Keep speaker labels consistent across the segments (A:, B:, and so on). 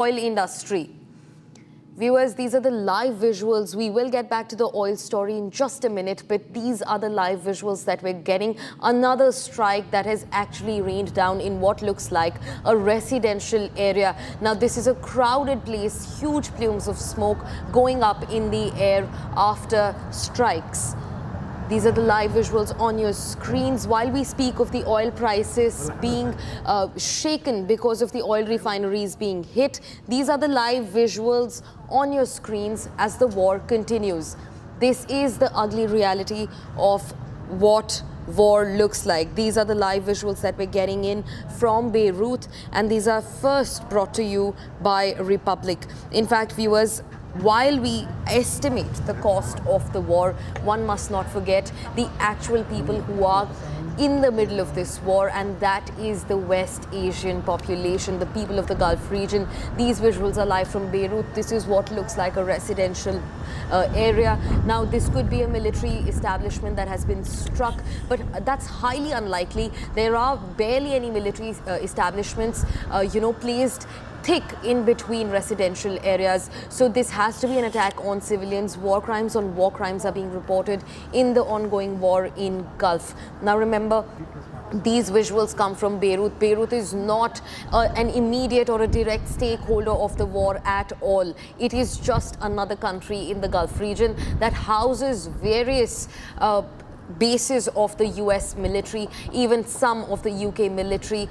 A: oil industry. Viewers, these are the live visuals. We will get back to the oil story in just a minute, but these are the live visuals that we're getting. Another strike that has actually rained down in what looks like a residential area. Now, this is a crowded place, huge plumes of smoke going up in the air after strikes. These are the live visuals on your screens. While we speak of the oil prices being shaken because of the oil refineries being hit, these are the live visuals on your screens as the war continues. This is the ugly reality of what war looks like. These are the live visuals that we're getting in from Beirut, and these are first brought to you by Republic. In fact, viewers, while we estimate the cost of the war, one must not forget the actual people who are in the middle of this war, and that is the West Asian population, the people of the Gulf region. These visuals are live from Beirut. This is what looks like a residential area. Now, this could be a military establishment that has been struck, but that's highly unlikely. There are barely any military establishments, placed thick in between residential areas. So this has to be an attack on civilians. War crimes on war crimes are being reported in the ongoing war in Gulf. Now remember, these visuals come from Beirut. Beirut is not an immediate or a direct stakeholder of the war at all. It is just another country in the Gulf region that houses various bases of the US military. Even some of the UK military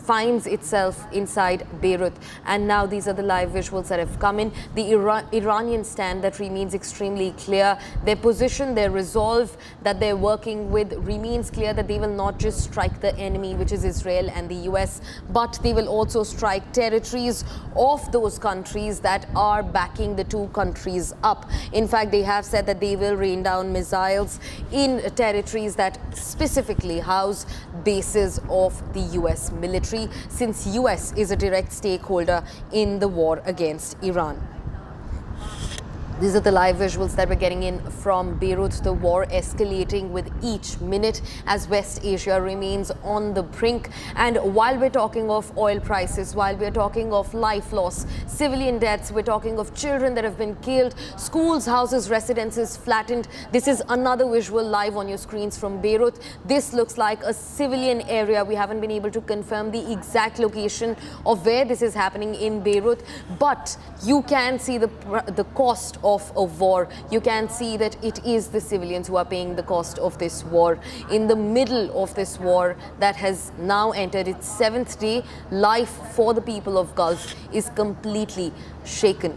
A: finds itself inside Beirut. And now these are the live visuals that have come in. The Iranian stand that remains extremely clear. Their position, their resolve that they're working with remains clear, that they will not just strike the enemy, which is Israel and the US, but they will also strike territories of those countries that are backing the two countries up. In fact, they have said that they will rain down missiles in territories that specifically house bases of the US military, since US is a direct stakeholder in the war against Iran. These are the live visuals that we're getting in from Beirut. The war escalating with each minute as West Asia remains on the brink. And while we're talking of oil prices, while we're talking of life loss, civilian deaths, we're talking of children that have been killed, schools, houses, residences flattened. This is another visual live on your screens from Beirut. This looks like a civilian area. We haven't been able to confirm the exact location of where this is happening in Beirut, but you can see the cost of a war. You can see that it is the civilians who are paying the cost of this war. In the middle of this war that has now entered its 7th day, life for the people of Gulf is completely shaken.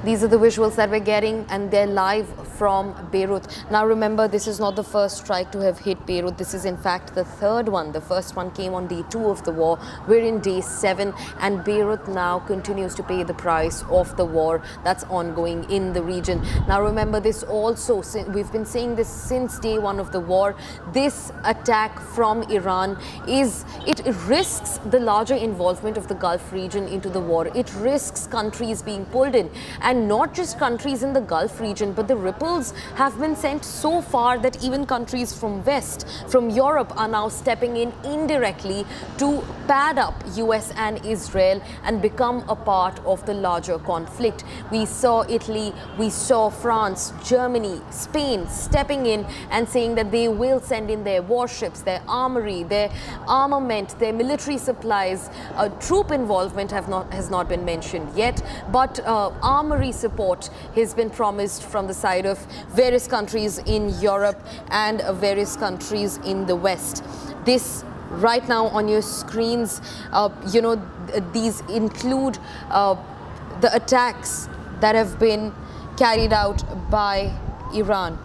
A: These are the visuals that we're getting, and they're live from Beirut. Now remember, this is not the first strike to have hit Beirut. This is in fact the third one. The first one came on day 2 of the war. We're in day 7, and Beirut now continues to pay the price of the war that's ongoing in the region. Now remember, this also, we've been saying this since day 1 of the war, this attack from Iran it risks the larger involvement of the Gulf region into the war. It risks countries being pulled in, and not just countries in the Gulf region, but the ripples have been sent so far that even countries from West, from Europe, are now stepping in indirectly to pad up US and Israel and become a part of the larger conflict. We saw Italy, we saw France, Germany, Spain stepping in and saying that they will send in their warships, their armory, their armament, their military supplies. Troop involvement has not been mentioned yet, but armory support has been promised from the side of various countries in Europe and various countries in the West. This right now on your screens, these include the attacks that have been carried out by Iran.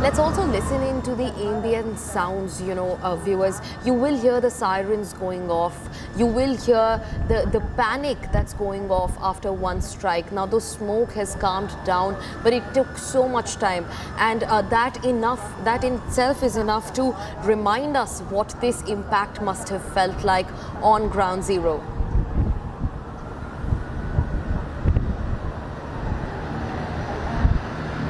A: Let's also listen into the ambient sounds, viewers. You will hear the sirens going off. You will hear the panic that's going off after one strike. Now, the smoke has calmed down, but it took so much time. And that in itself is enough to remind us what this impact must have felt like on ground zero.